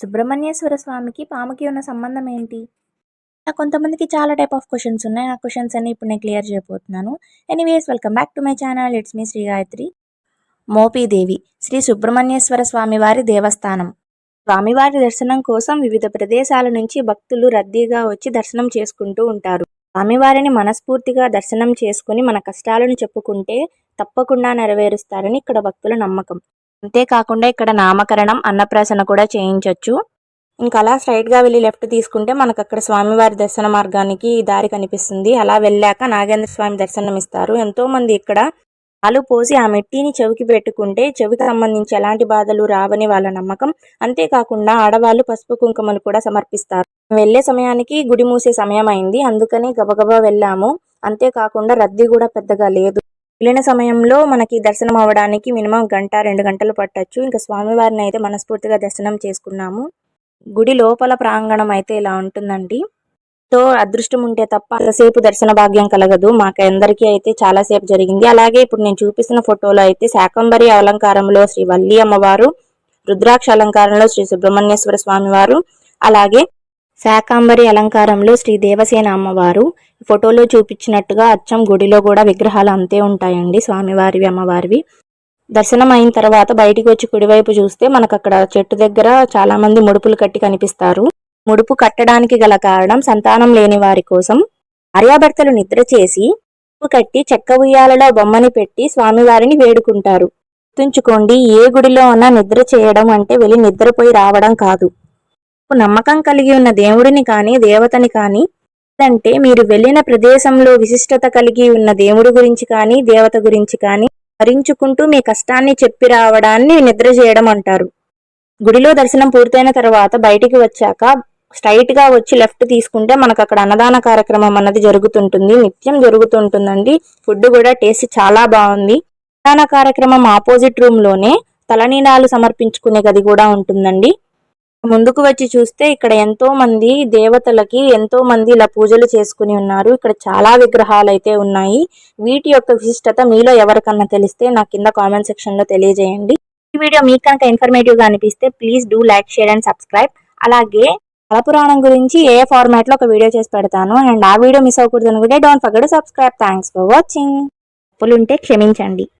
సుబ్రహ్మణ్యేశ్వర స్వామికి పాముకి ఉన్న సంబంధం ఏంటి? ఇలా కొంతమందికి చాలా టైప్ ఆఫ్ క్వెషన్స్ ఉన్నాయి. ఆ క్వెషన్స్ అన్ని ఇప్పుడు నేను క్లియర్ చేయబోతున్నాను. Anyways welcome back to my channel. It's me Shri Gayatri. Mopidevi Shri Subrahmanyeswara స్వామివారి దేవస్థానం. స్వామివారి దర్శనం కోసం వివిధ ప్రదేశాల నుంచి భక్తులు రద్దీగా వచ్చి దర్శనం చేసుకుంటూ ఉంటారు. స్వామివారిని మనస్ఫూర్తిగా దర్శనం చేసుకుని మన కష్టాలను చెప్పుకుంటే తప్పకుండా నెరవేరుస్తారని ఇక్కడ భక్తుల నమ్మకం. అంతేకాకుండా ఇక్కడ నామకరణం, అన్నప్రాసన కూడా చేయించవచ్చు. ఇంకా అలా స్ట్రైట్గా వెళ్ళి లెఫ్ట్ తీసుకుంటే మనకు అక్కడ స్వామివారి దర్శన మార్గానికి దారి కనిపిస్తుంది. అలా వెళ్ళాక నాగేంద్ర స్వామి దర్శనం ఇస్తారు. ఎంతోమంది ఇక్కడ పాలు పోసి ఆ మెట్టిని చెవికి పెట్టుకుంటే చెవికి సంబంధించి ఎలాంటి బాధలు రావని వాళ్ళ నమ్మకం. అంతేకాకుండా ఆడవాళ్ళు పసుపు కుంకుమలు కూడా సమర్పిస్తారు. వెళ్ళే సమయానికి గుడి మూసే సమయం అయింది, అందుకని గబగబా వెళ్ళాము. అంతేకాకుండా రద్దీ కూడా పెద్దగా లేదు. వెళ్ళిన సమయంలో మనకి దర్శనం అవ్వడానికి మినిమం 1-2 గంటలు పట్టచ్చు. ఇంకా స్వామివారిని అయితే మనస్ఫూర్తిగా దర్శనం చేసుకున్నాము. గుడి లోపల ప్రాంగణం అయితే ఇలా ఉంటుందండి. సో అదృష్టం ఉంటే తప్ప అంతసేపు దర్శన భాగ్యం కలగదు. మాకు అందరికీ అయితే చాలాసేపు జరిగింది. అలాగే ఇప్పుడు నేను చూపిస్తున్న ఫోటోలో అయితే శాకంబరి అలంకారంలో శ్రీ వల్లి అమ్మవారు, రుద్రాక్ష అలంకారంలో శ్రీ సుబ్రహ్మణ్యేశ్వర స్వామివారు, అలాగే శాకంబరి అలంకారంలో శ్రీ దేవసేన అమ్మవారు ఫోటోలో చూపించినట్టుగా అచ్చం గుడిలో కూడా విగ్రహాలు అంతే ఉంటాయండి, స్వామివారివి అమ్మవారివి. దర్శనం అయిన తర్వాత బయటికి వచ్చి కుడివైపు చూస్తే మనకు అక్కడ చెట్టు దగ్గర చాలా మంది ముడుపులు కట్టి కనిపిస్తారు. ముడుపు కట్టడానికి గల కారణం సంతానం లేని వారి కోసం భార్యాభర్తలు నిద్ర చేసి ముడుపు కట్టి చెక్క ఉయ్యాలలో బొమ్మని పెట్టి స్వామివారిని వేడుకుంటారు. గుర్తుంచుకోండి, ఏ గుడిలో ఉన్నా నిద్ర చేయడం అంటే వెళ్ళి నిద్రపోయి రావడం కాదు. నమ్మకం కలిగి ఉన్న దేవుడిని కానీ దేవతని కానీ, లేదంటే మీరు వెళ్ళిన ప్రదేశంలో విశిష్టత కలిగి ఉన్న దేవుడి గురించి కానీ దేవత గురించి కానీ స్మరించుకుంటూ మీ కష్టాన్ని చెప్పి రావడాన్ని నిద్ర చేయడం అంటారు. గుడిలో దర్శనం పూర్తయిన తర్వాత బయటికి వచ్చాక స్ట్రైట్ గా వచ్చి లెఫ్ట్ తీసుకుంటే మనకు అక్కడ అన్నదాన కార్యక్రమం అన్నది జరుగుతుంటుంది. నిత్యం జరుగుతుంటుందండి. ఫుడ్ కూడా టేస్ట్ చాలా బాగుంది. అన్నదాన కార్యక్రమం ఆపోజిట్ రూమ్ లోనే తలనీలాలు సమర్పించుకునే గది కూడా ఉంటుందండి. ముందుకు వచ్చి చూస్తే ఇక్కడ ఎంతో మంది దేవతలకి ఎంతో మంది ఇలా పూజలు చేసుకుని ఉన్నారు. ఇక్కడ చాలా విగ్రహాలు అయితే ఉన్నాయి. వీటి యొక్క విశిష్టత మీలో ఎవరికన్నా తెలిస్తే నాకు కింద కామెంట్ సెక్షన్ లో తెలియజేయండి. ఈ వీడియో మీకు కనుక ఇన్ఫర్మేటివ్ గా అనిపిస్తే please do like, share and subscribe. అలాగే పురాణం గురించి ఏ ఫార్మాట్ లో ఒక వీడియో చేసి పెడతాను, అండ్ ఆ వీడియో మిస్ అవ్వకూడదు అనుకుంటే don't forget to subscribe. Thanks for watching. తప్పులుంటే క్షమించండి.